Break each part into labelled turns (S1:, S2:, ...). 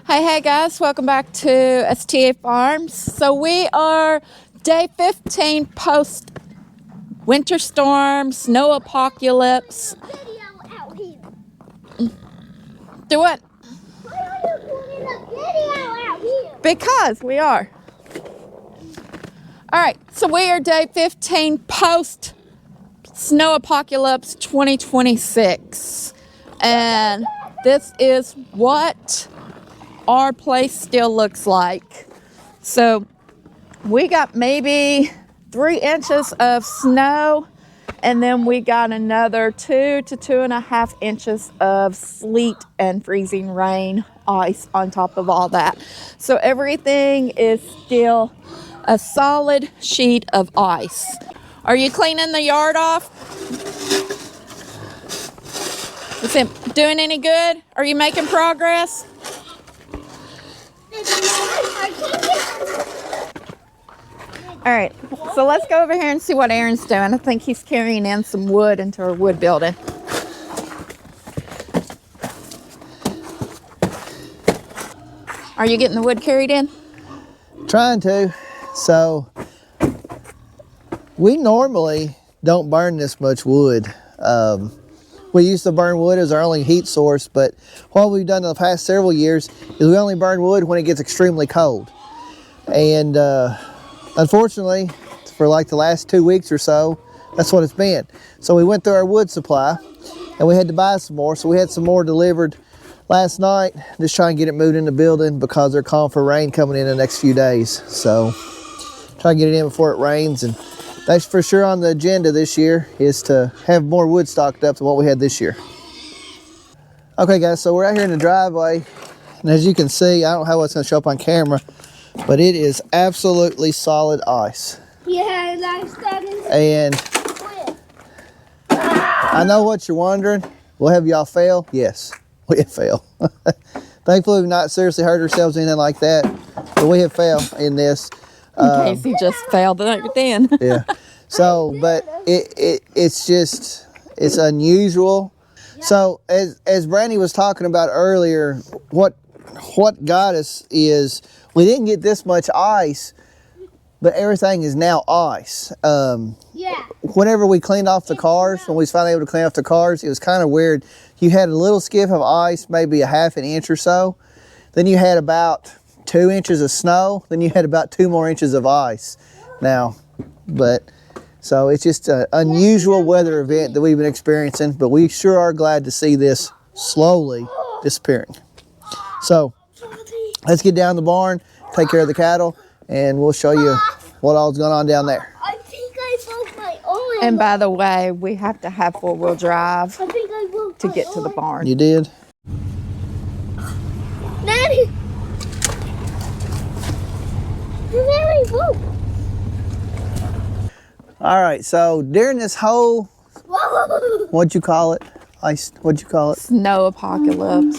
S1: Hey guys, welcome back to STA Farms. So we are day 15 post winter storm, snow apocalypse. Do what?
S2: Why are you putting a video out here?
S1: Because we are. All right, so we are day 15 post snow apocalypse 2026. And this is what our place still looks like. So we got maybe 3 inches of snow, and then we got another 2 to 2.5 inches of sleet and freezing rain, ice on top of all that. So everything is still a solid sheet of ice. Are you cleaning the yard off? Is it doing any good? Are you making progress? All right, so let's go over here and see what Aaron's doing. I think he's carrying in some wood into our wood building. Are you getting the wood carried in?
S3: Trying to. So we normally don't burn this much wood. We used to burn wood as our only heat source, but what we've done in the past several years is we only burn wood when it gets extremely cold. And unfortunately, for like the last 2 weeks or so, that's what it's been. So we went through our wood supply and we had to buy some more. So we had some more delivered last night, just trying to get it moved in the building because they're calling for rain coming in the next few days. So try to get it in before it rains. And that's for sure on the agenda this year, is to have more wood stocked up than what we had this year. Okay guys, so we're out here in the driveway, and as you can see, I don't know how it's going to show up on camera, but it is absolutely solid ice.
S2: Yeah, like that is.
S3: And I know what you're wondering. We'll have y'all fail? Yes, we have failed. Thankfully, we've not seriously hurt ourselves, anything like that, but we have failed in this.
S1: In case he just failed it then.
S3: Yeah. So, but it's unusual. So as Brandy was talking about earlier, what got us is we didn't get this much ice, but everything is now ice.
S2: Yeah.
S3: Whenever we cleaned off the cars, when we was finally able to clean off the cars, it was kind of weird. You had a little skiff of ice, maybe a half an inch or so. Then you had about 2 inches of snow, then you had about 2 more inches of ice now. But so it's just an unusual weather event that we've been experiencing, but we sure are glad to see this slowly disappearing. So let's get down the barn, take care of the cattle, and we'll show you what all's going on down there.
S2: I think I broke my arm.
S1: And by the way, we have to have 4-wheel drive
S2: I think I broke
S1: to
S2: my
S1: get to the
S2: arm.
S1: barn.
S3: You did?
S2: Daddy. Very broke.
S3: All right, so during this whole,
S2: Whoa.
S3: what'd you call it? What'd you call it?
S1: Snow apocalypse.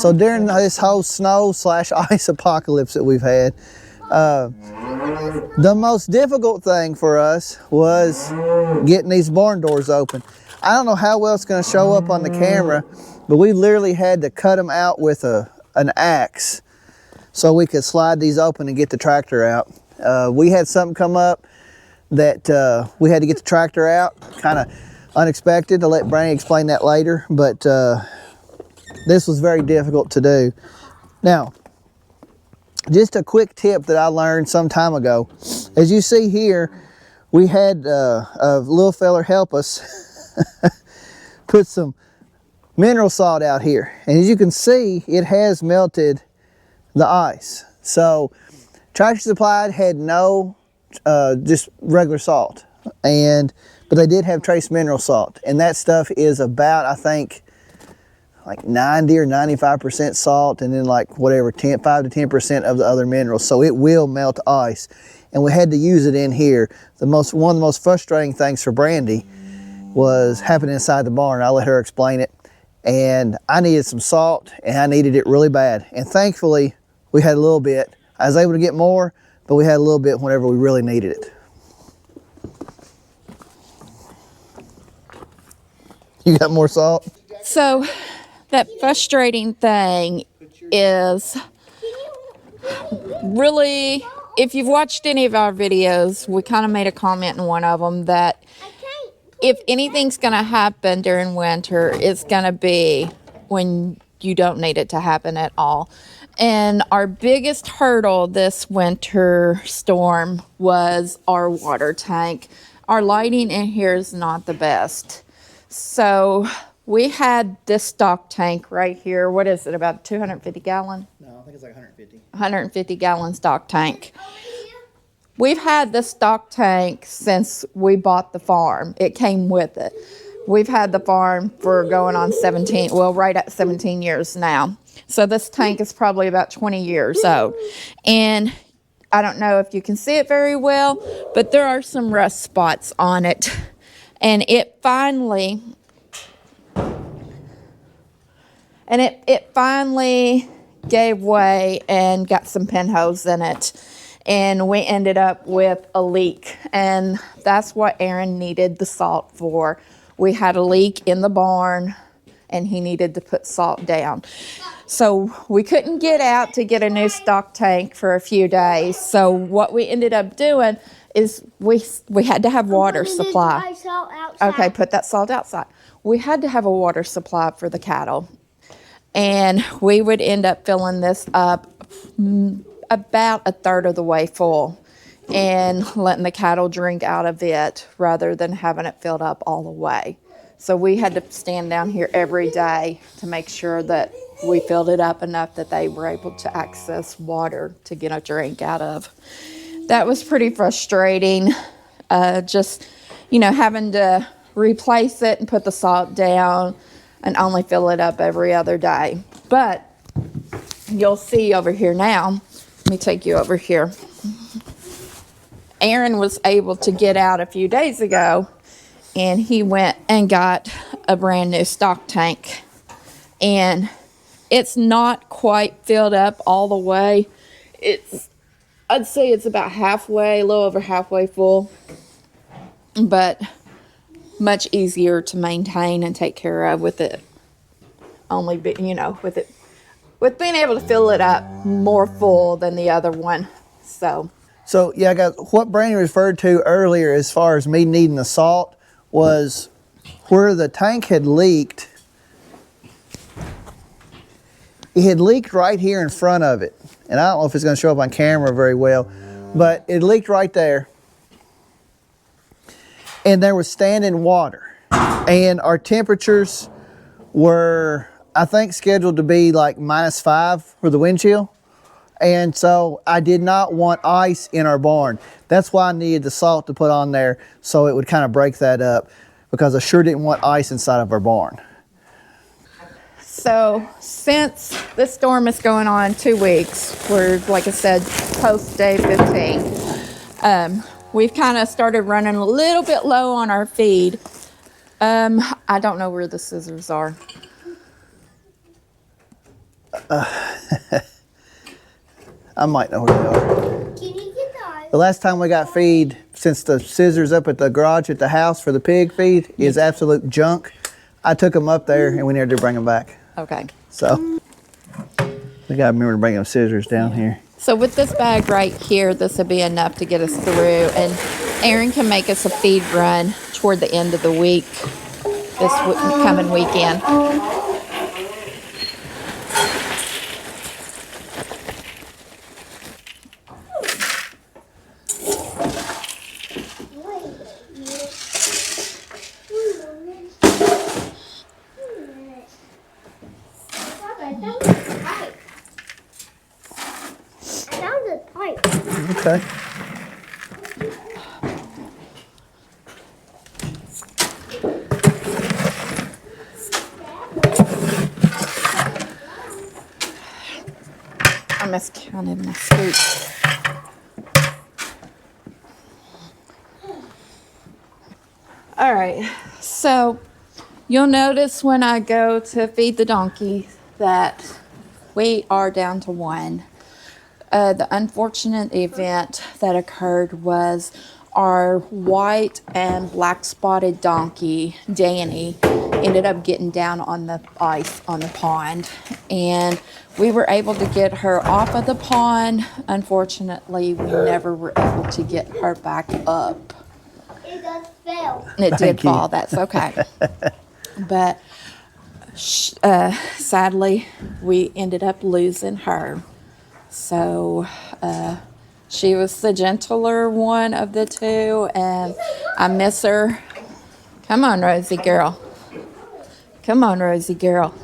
S3: So during this whole snow/ice apocalypse that we've had, the most difficult thing for us was getting these barn doors open. I don't know how well it's going to show up on the camera, but we literally had to cut them out with an axe so we could slide these open and get the tractor out. We had something come up that we had to get the tractor out, kind of unexpected. I'll let Brandy explain that later, but this was very difficult to do. Now, just a quick tip that I learned some time ago. As you see here, we had a little feller help us put some mineral salt out here. And as you can see, it has melted the ice. So Tractor Supply had no just regular salt, but they did have trace mineral salt, and that stuff is about, I think, like 90 or 95% salt, and then like whatever 5 to 10% of the other minerals. So it will melt ice, and we had to use it in here. One of the most frustrating things for Brandy was happening inside the barn. I'll let her explain it. And I needed some salt, and I needed it really bad. And thankfully, we had a little bit. I was able to get more, but we had a little bit whenever we really needed it. You got more salt?
S1: So that frustrating thing is really, if you've watched any of our videos, we kind of made a comment in one of them that if anything's going to happen during winter, it's going to be when you don't need it to happen at all. And our biggest hurdle this winter storm was our water tank. Our lighting in here is not the best. So we had this stock tank right here. What is it, about 250 gallon?
S3: No, I think it's like 150.
S1: 150 gallon stock tank. We've had this stock tank since we bought the farm. It came with it. We've had the farm for going on 17, well, right at 17 years now. So this tank is probably about 20 years old. And I don't know if you can see it very well, but there are some rust spots on it. And it finally, gave way and got some pinholes in it. And we ended up with a leak. And that's what Aaron needed the salt for. We had a leak in the barn and he needed to put salt down. So we couldn't get out to get a new stock tank for a few days. So what we ended up doing is we had to have water supply. Okay, put that salt outside. We had to have a water supply for the cattle. And we would end up filling this up about a third of the way full and letting the cattle drink out of it rather than having it filled up all the way. So we had to stand down here every day to make sure that we filled it up enough that they were able to access water to get a drink out of. That was pretty frustrating, just, having to replace it and put the salt down and only fill it up every other day. But you'll see over here now. Let me take you over here. Aaron was able to get out a few days ago and he went and got a brand new stock tank. And it's not quite filled up all the way. I'd say it's about halfway, a little over halfway full, but much easier to maintain and take care of with it with being able to fill it up more full than the other one. So
S3: yeah, guys, what Brandy referred to earlier as far as me needing the salt was where the tank had leaked. It had leaked right here in front of it. And I don't know if it's going to show up on camera very well, but it leaked right there. And there was standing water. And our temperatures were, I think, scheduled to be like -5 for the wind chill. And so I did not want ice in our barn. That's why I needed the salt to put on there so it would kind of break that up, because I sure didn't want ice inside of our barn.
S1: So since this storm is going on 2 weeks, we're, like I said, post day 15, we've kind of started running a little bit low on our feed. I don't know where the scissors are.
S3: I might know where they are.
S2: Can you get the
S3: The last time we got feed, since the scissors up at the garage at the house for the pig feed is absolute junk, I took them up there and we needed to bring them back.
S1: Okay.
S3: So we got to remember to bring them scissors down here.
S1: So with this bag right here, this will be enough to get us through. And Aaron can make us a feed run toward the end of the week, this coming weekend.
S3: Okay.
S1: I miscounted my scoops. All right, so you'll notice when I go to feed the donkey that we are down to one. The unfortunate event that occurred was our white and black spotted donkey, Danny, ended up getting down on the ice on the pond. And we were able to get her off of the pond. Unfortunately, we never were able to get her back up.
S2: It just fell.
S1: It did
S3: Thank you.
S1: fall, that's okay. But sadly, we ended up losing her. So she was the gentler one of the two, and I miss her. Come on, Rosie girl. Come on, Rosie girl.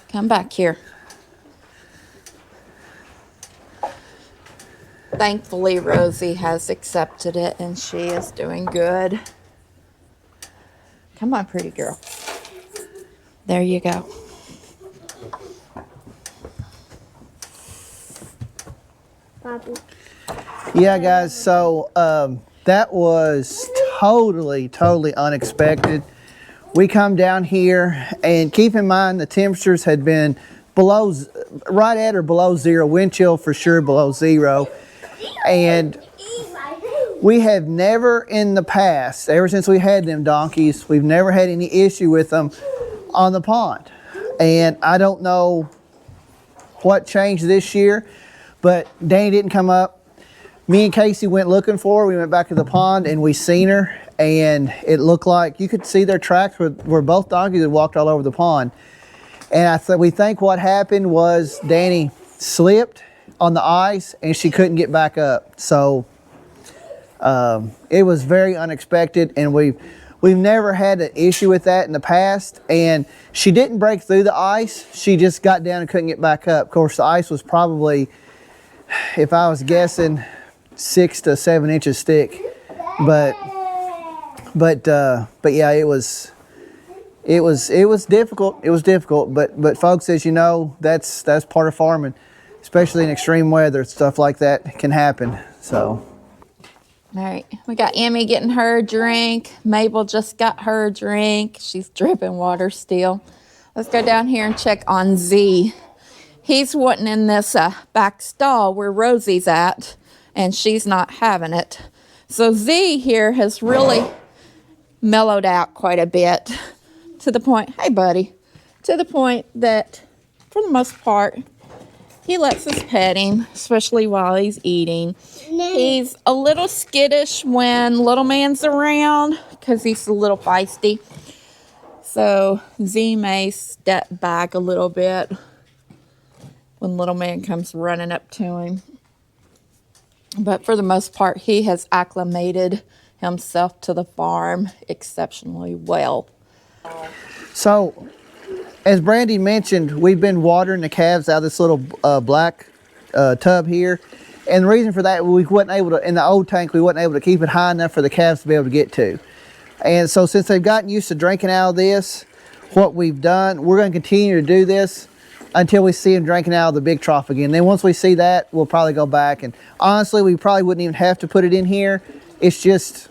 S1: Come back here. Thankfully, Rosie has accepted it, and she is doing good. Come on, pretty girl. There you go.
S2: Bobby.
S3: Yeah, guys, so that was totally unexpected. We come down here, and keep in mind the temperatures had been below, right at or below zero, wind chill for sure below zero. And we have never in the past, ever since we had them donkeys, we've never had any issue with them on the pond. And I don't know what changed this year, but Danny didn't come up. Me and Casey went looking for her. We went back to the pond and we seen her, and it looked like you could see their tracks where both donkeys had walked all over the pond. And we think what happened was Danny slipped on the ice and she couldn't get back up. So it was very unexpected, and we've never had an issue with that in the past. And she didn't break through the ice. She just got down and couldn't get back up. Of course, the ice was probably, if I was guessing, 6 to 7 inches thick. But yeah, it was difficult. It was difficult. But folks, as you know, that's part of farming, especially in extreme weather. Stuff like that can happen. So.
S1: All right, we got Emmy getting her a drink. Mabel just got her a drink. She's dripping water still. Let's go down here and check on Z. He's wanting in this back stall where Rosie's at, and she's not having it. So Z here has really mellowed out quite a bit, to the point, hey buddy, to the point that for the most part, he lets us pet him, especially while he's eating. He's a little skittish when little man's around because he's a little feisty. So Z may step back a little bit when little man comes running up to him. But for the most part, he has acclimated himself to the farm exceptionally well.
S3: So, as Brandy mentioned, we've been watering the calves out of this little black tub here. And the reason for that, we wasn't able to, in the old tank, we wasn't able to keep it high enough for the calves to be able to get to. And so since they've gotten used to drinking out of this, what we've done, we're going to continue to do this until we see them drinking out of the big trough again. Then once we see that, we'll probably go back. And honestly, we probably wouldn't even have to put it in here. It's just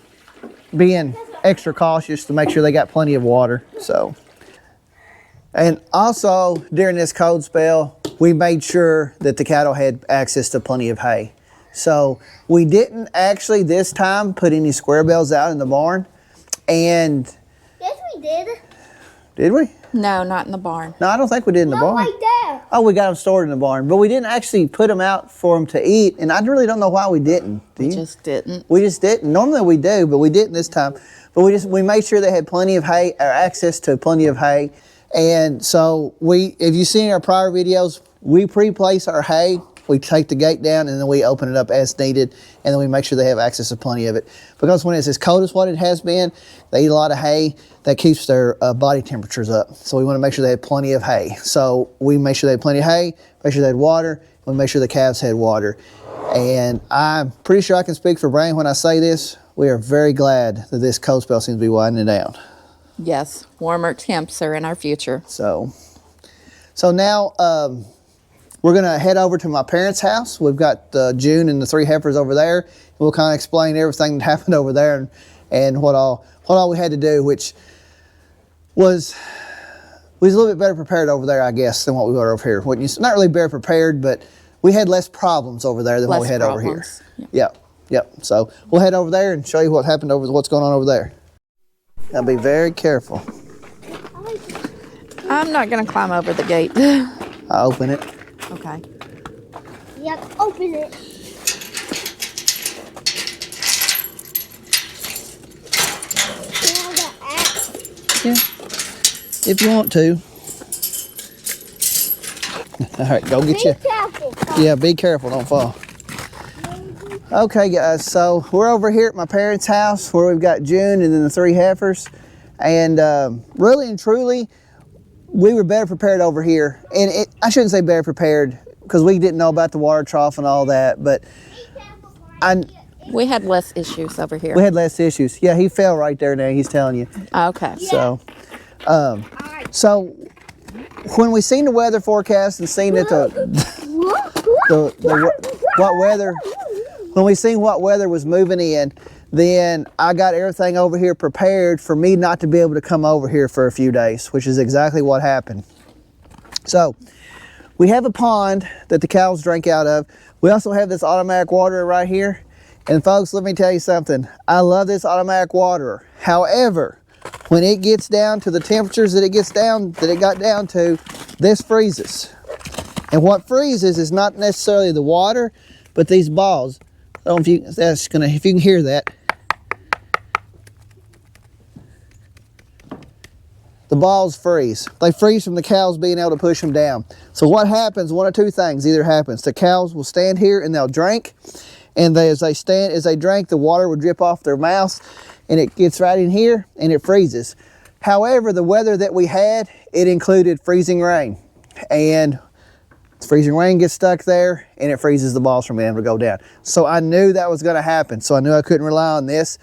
S3: being extra cautious to make sure they got plenty of water. So. And also, during this cold spell, we made sure that the cattle had access to plenty of hay. So we didn't actually this time put any square bales out in the barn. And
S2: Yes, we did.
S3: did we?
S1: No, not in the barn.
S3: No, I don't think we did in the barn.
S2: Right there.
S3: Oh, we got them stored in the barn, but we didn't actually put them out for them to eat. And I really don't know why we didn't. Do you?
S1: Just didn't.
S3: We just didn't. Normally we do, but we didn't this time. But we made sure they had plenty of hay, or access to plenty of hay. And so if you've seen our prior videos, we pre-place our hay. We take the gate down and then we open it up as needed, and then we make sure they have access to plenty of it. Because when it's as cold as what it has been, they eat a lot of hay. That keeps their body temperatures up. So we want to make sure they have plenty of hay. So we make sure they had plenty of hay, make sure they had water, we make sure the calves had water. And I'm pretty sure I can speak for Brian when I say this. We are very glad that this cold spell seems to be winding down.
S1: Yes, warmer temps are in our future.
S3: So now we're going to head over to my parents' house. We've got June and the 3 heifers over there. We'll kind of explain everything that happened over there and what all we had to do, which was we was a little bit better prepared over there, I guess, than what we were over here. Not really better prepared, but we had less problems over there than what we had over here.
S1: Yeah.
S3: Yep. So we'll head over there and show you what's going on over there. Now be very careful.
S1: I'm not gonna climb over the gate.
S3: I open it.
S1: Okay.
S2: Yep, open it.
S3: Yeah. If you want to. All right, go get you.
S2: Be careful.
S3: Yeah, be careful, don't fall. Okay, guys, so we're over here at my parents' house where we've got June and then the 3 heifers. And really and truly, we were better prepared over here. And I shouldn't say better prepared because we didn't know about the water trough and all that, but
S1: We had less issues over here.
S3: we had less issues. Yeah, he fell right there now, he's telling you.
S1: Okay.
S3: So, so when we seen the weather forecast and seen that when we seen what weather was moving in, then I got everything over here prepared for me not to be able to come over here for a few days, which is exactly what happened. So we have a pond that the cows drink out of. We also have this automatic waterer right here. And folks, let me tell you something. I love this automatic waterer. However, when it gets down to the temperatures that it got down to, this freezes. And what freezes is not necessarily the water, but these balls. I don't know if you can hear that. The balls freeze. They freeze from the cows being able to push them down. So what happens, one of two things either happens. The cows will stand here and they'll drink. And as they drink, the water will drip off their mouths and it gets right in here and it freezes. However, the weather that we had, it included freezing rain. And freezing rain gets stuck there and it freezes the balls from being able to go down. So I knew that was going to happen. So I knew I couldn't rely on this.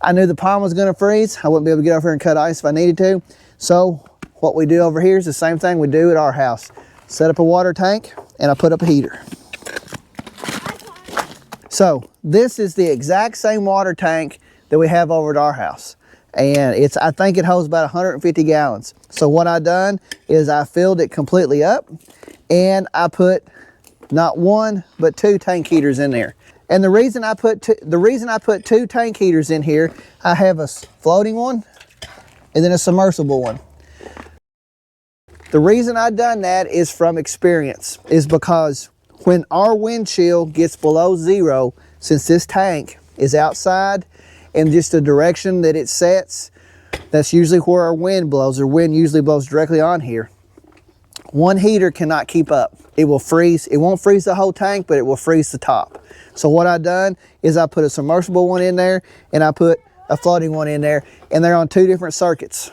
S3: I knew the pond was going to freeze. I wouldn't be able to get over here and cut ice if I needed to. So what we do over here is the same thing we do at our house. Set up a water tank and I put up a heater. So this is the exact same water tank that we have over at our house. And I think it holds about 150 gallons. So what I done is I filled it completely up and I put not one, but 2 tank heaters in there. And the reason I put 2 tank heaters in here, I have a floating one and then a submersible one. The reason I done that is from experience, is because when our wind chill gets below 0, since this tank is outside and just the direction that it sets, that's usually where our wind blows. Our wind usually blows directly on here. One heater cannot keep up. It will freeze. It won't freeze the whole tank, but it will freeze the top. So what I done is I put a submersible one in there and I put a floating one in there, and they're on 2 different circuits.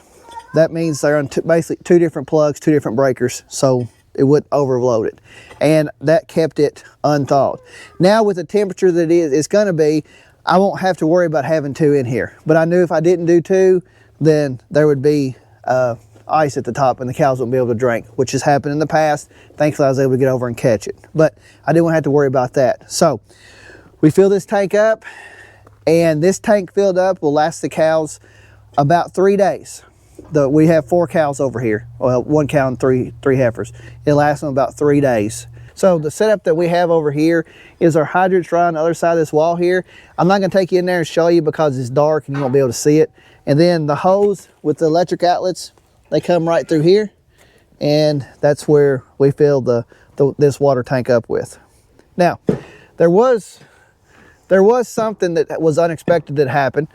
S3: That means they're on basically 2 different plugs, 2 different breakers, so it wouldn't overload it. And that kept it unthawed. Now with the temperature that it's going to be, I won't have to worry about having 2 in here. But I knew if I didn't do 2, then there would be ice at the top and the cows wouldn't be able to drink, which has happened in the past. Thankfully I was able to get over and catch it. But I didn't have to worry about that. So we fill this tank up, and this tank filled up will last the cows about 3 days. We have 4 cows over here. Well, 1 cow and three heifers. It lasts them about 3 days. So the setup that we have over here is our hydrants right on the other side of this wall here. I'm not going to take you in there and show you because it's dark and you won't be able to see it. And then the hose with the electric outlets, they come right through here, and that's where we fill this water tank up with. Now, there was something that was unexpected that happened.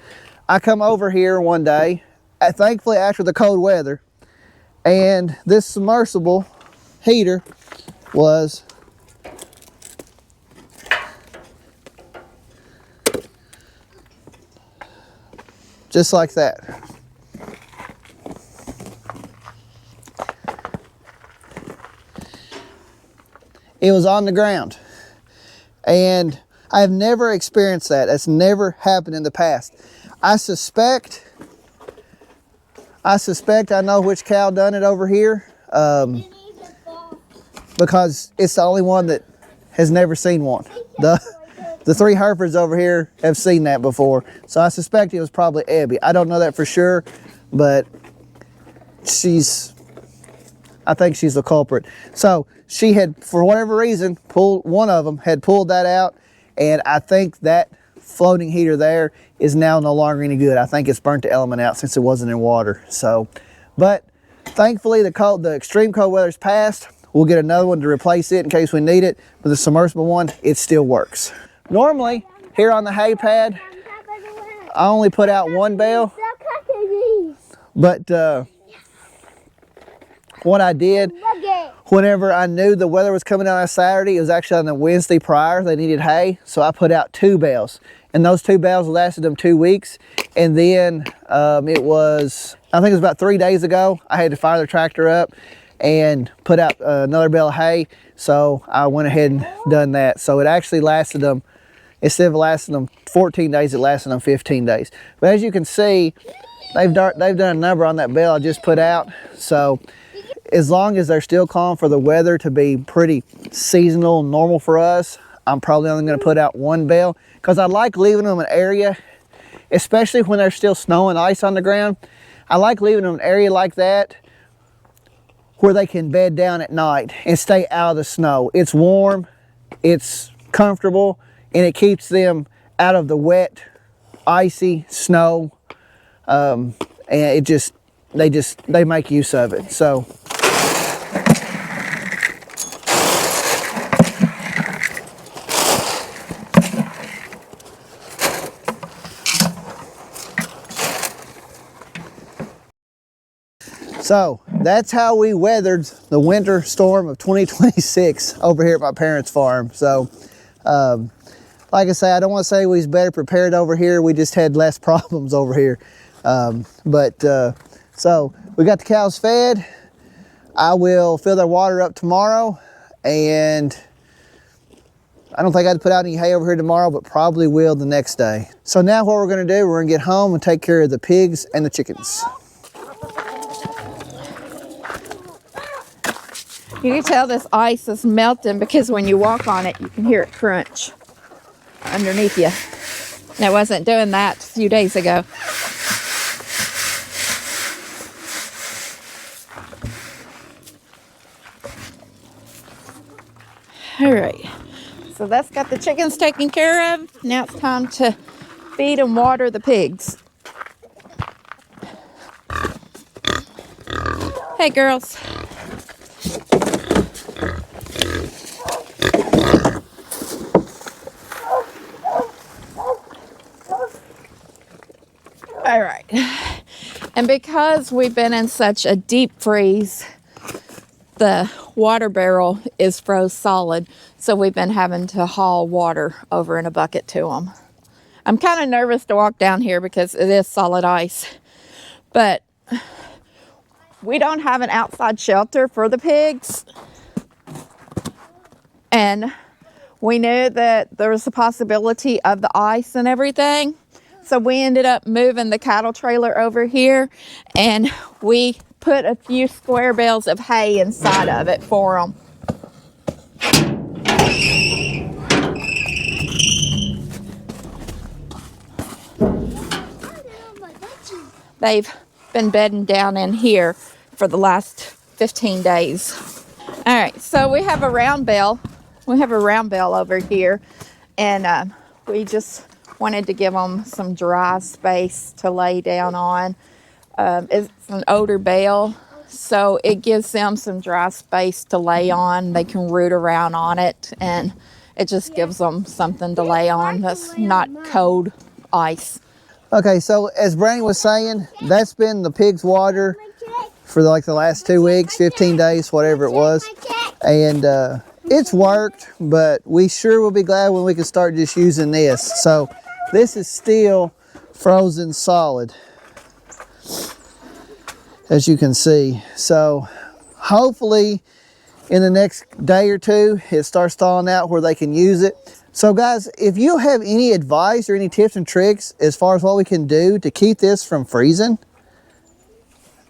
S3: I come over here one day, thankfully after the cold weather, and this submersible heater was just like that. It was on the ground, and I've never experienced that. That's never happened in the past. I suspect I know which cow done it over here, because it's the only one that has never seen one. The 3 Herefords over here have seen that before, so I suspect it was probably Abby. I don't know that for sure, but I think she's the culprit. So she had, for whatever reason, one of them had pulled that out, and I think that floating heater there is now no longer any good. I think it's burnt the element out since it wasn't in water. So, but thankfully the extreme cold weather's passed. We'll get another one to replace it in case we need it. But the submersible one, it still works. Normally, here on the hay pad, I only put out one bale. But what I did, whenever I knew the weather was coming out on Saturday, it was actually on the Wednesday prior, they needed hay, so I put out 2 bales. And those 2 bales lasted them 2 weeks. And then it was, I think it was about 3 days ago, I had to fire the tractor up and put out another bale of hay. So I went ahead and done that. So it actually lasted them, instead of lasting them 14 days, it lasted them 15 days. But as you can see, they've done a number on that bale I just put out. So as long as they're still calm for the weather to be pretty seasonal and normal for us, I'm probably only going to put out 1 bale, because I like leaving them an area, especially when there's still snow and ice on the ground. I like leaving them an area like that where they can bed down at night and stay out of the snow. It's warm, it's comfortable, and it keeps them out of the wet, icy snow, and they make use of it. So that's how we weathered the winter storm of 2026 over here at my parents' farm. So like I say, I don't want to say we was better prepared over here. We just had less problems over here. So we got the cows fed. I will fill their water up tomorrow, and I don't think I'd put out any hay over here tomorrow, but probably will the next day. So now what we're going to do, we're going to get home and take care of the pigs and the chickens.
S1: You can tell this ice is melting because when you walk on it, you can hear it crunch underneath you. And it wasn't doing that a few days ago. All right, so that's got the chickens taken care of. Now it's time to feed and water the pigs. Hey, girls. All right, and because we've been in such a deep freeze, the water barrel is froze solid, so we've been having to haul water over in a bucket to them. I'm kind of nervous to walk down here because it is solid ice, but we don't have an outside shelter for the pigs, and we knew that there was a possibility of the ice and everything. So we ended up moving the cattle trailer over here, and we put a few square bales of hay inside of it for them. They've been bedding down in here for the last 15 days. All right, so we have a round bale. We have a round bale over here, and we just wanted to give them some dry space to lay down on. It's an older bale, so it gives them some dry space to lay on. They can root around on it, and it just gives them something to lay on that's not cold ice.
S3: Okay, so as Brandy was saying, that's been the pig's water for the last 2 weeks, 15 days, whatever it was. And it's worked, but we sure will be glad when we can start just using this. So this is still frozen solid, as you can see. So hopefully in the next day or two, it starts thawing out where they can use it. So guys, if you have any advice or any tips and tricks as far as what we can do to keep this from freezing,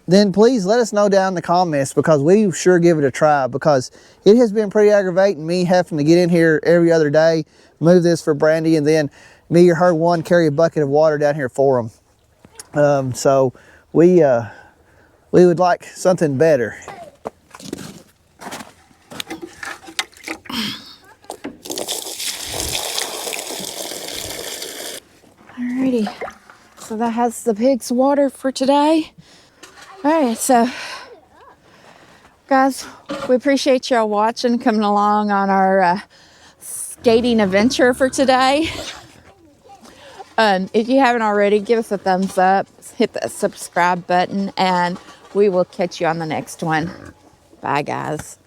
S3: then please let us know down in the comments, because we sure give it a try, because it has been pretty aggravating me having to get in here every other day, move this for Brandy, and then me or her one carry a bucket of water down here for them. So we would like something better.
S1: So that has the pigs' water for today. All right, so guys, we appreciate y'all watching, coming along on our skating adventure for today. If you haven't already, give us a thumbs up, hit the subscribe button, and we will catch you on the next one. Bye, guys.